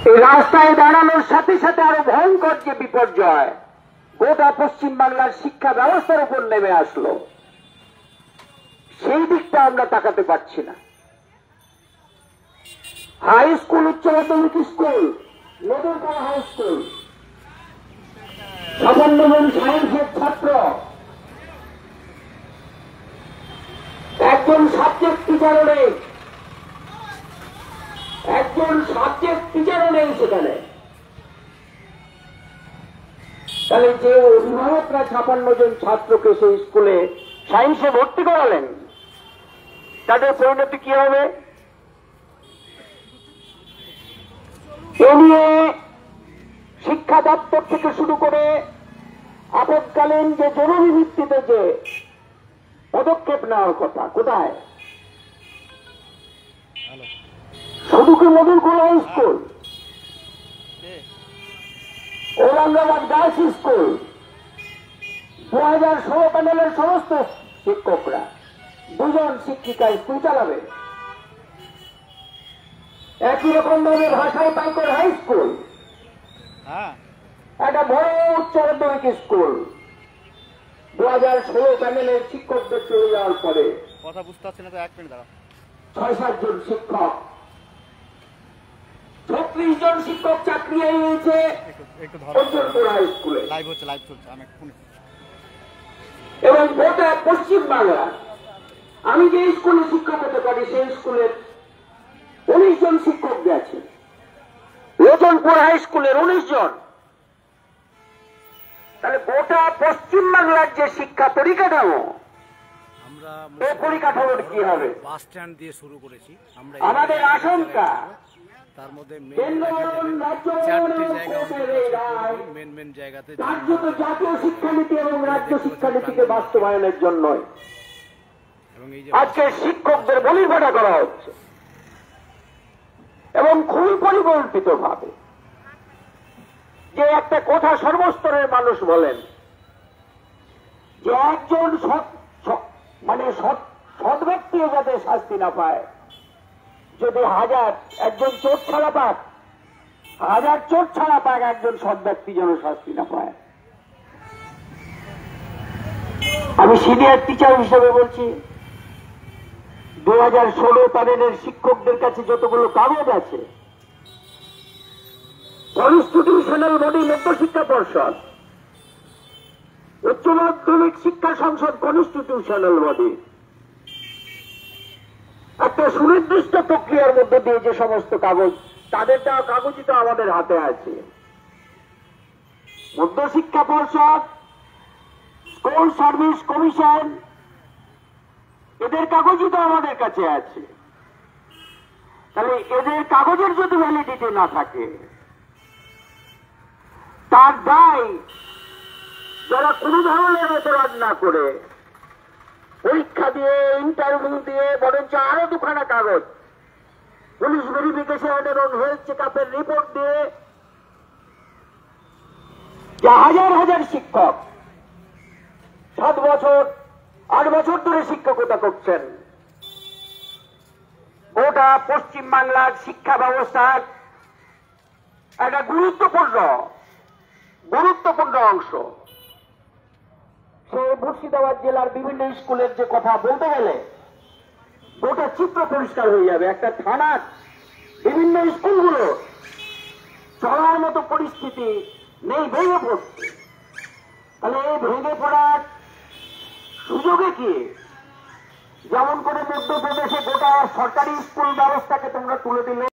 এই রাস্তায় দাঁড়ানোর সাথে সাথে আরো ভয়ঙ্কর যে বিপর্যয় গোটা পশ্চিম বাংলার শিক্ষা ব্যবস্থার উপর নেমে আসলো, সেই দিকটা আমরা তাকাতে পারছি না। হাই স্কুল, উচ্চ মাধ্যমিক স্কুল, নদরপাড়া হাই স্কুল, ৫৭ জন সায়েন্সের ছাত্র, একজন সাবজেক্ট টিচারও নেই, সেখানে। তাহলে যে অভিভাবকরা ৫৬ জন ছাত্রকে সেই স্কুলে সায়েন্সে ভর্তি করালেন, তাদের পরিণতি কি হবে? এ নিয়ে শিক্ষা দপ্তর থেকে শুরু করে আপৎকালীন যে জরুরি ভিত্তিতে যে পদক্ষেপ নেওয়ার কথা, কোথায়? শুধু কি Madhurkul high school, Aurangabad girls school, 2016 প্যানেলের সমস্ত শিক্ষকরা, 2 জন শিক্ষিকা স্কুল চালাবে। একই রকম ভাবে ভাষায় পাইকর হাই স্কুল, একটা বড় উচ্চ মাধ্যমিক স্কুল, 2016 প্যানেলের শিক্ষকদের চলে যাওয়ার পরে কথা বুঝতে পারছি না তো, 1 মিনিট দাঁড়াও। 6-7 জন শিক্ষক, 36 জন শিক্ষক চাকরি হয়েছে অঞ্জনপুর হাই স্কুলে। লাইভ চলছে আমি এবং গোটা পশ্চিম বাংলা, আমি যে স্কুলে শিক্ষক হতে পারি সেই স্কুলের 19 জন শিক্ষক গেছে, অঞ্জনপুর হাই স্কুলের 19 জন। তাহলে গোটা পশ্চিম বাংলার যে শিক্ষা পরিকাঠামো, আমরা এই পরিকাঠামোর কি হবে? বাস স্ট্যান্ড দিয়ে শুরু করেছি আমরা। আমাদের আশঙ্কা তার মধ্যে মেন জায়গাতে জাতীয় শিক্ষানীতি এবং রাজ্য শিক্ষানীতিকে বাস্তবায়নের জন্য আজকে শিক্ষকদের বলিভাটা করা হচ্ছে এবং খুবই পরিকল্পিত ভাবে। যে একটা কথা সর্বস্তরের মানুষ বলেন যে একজন সৎ ব্যক্তিও যাতে শাস্তি না পায়, যদি একজন চোর ছাড়া পাক, 1000 চোর ছাড়া পাক, একজন সৎ ব্যক্তি যেন শাস্তি না পায়। আমি সিনিয়র টিচার হিসেবে বলছি, 2016 প্যানেলের শিক্ষকদের কাছে যতগুলো কাগজ আছে, কনস্টিটিউশনাল বডি মধ্যশিক্ষা পর্ষদ, উচ্চ মাধ্যমিক শিক্ষা সংসদ কনস্টিটিউশনাল বডি, একটা সুনির্দিষ্ট প্রক্রিয়ার মধ্যে দিয়ে যে সমস্ত কাগজ, তাদের দেওয়া কাগজই তো আমাদের হাতে আছে। মধ্যশিক্ষা পর্ষদ, স্কুল সার্ভিস কমিশন, এদের কাগজই তো আমাদের কাছে আছে। তাহলে এদের কাগজের যদি ভ্যালিডিটি না থাকে, তার দায় যারা কোনো ধরনের অপরাধ না করে, পরীক্ষা দিয়ে, ইন্টারভিউ দিয়ে, বরঞ্চ আরো 2খানা কাগজ, পুলিশ ভেরিফিকেশন এবং হেলথ চেক আপের রিপোর্ট দিয়ে, যে হাজার হাজার শিক্ষক 7 বছর 8 বছর ধরে শিক্ষকতা করছেন, গোটা পশ্চিম বাংলার শিক্ষা ব্যবস্থার একটা গুরুত্বপূর্ণ অংশ। সে মুর্শিদাবাদ জেলার বিভিন্ন স্কুলের যে কথা বলতে গেলে গোটা চিত্র পরিষ্কার হয়ে যাবে। একটা থানার বিভিন্ন স্কুলগুলো চলার মতো পরিস্থিতি নেই, ভেঙে পড়ছে। তাহলে এই ভেঙে পড়ার সুযোগে কি, যেমন করে মধ্যপ্রদেশে গোটা সরকারি স্কুল ব্যবস্থাকে তোমরা তুলে দিলে,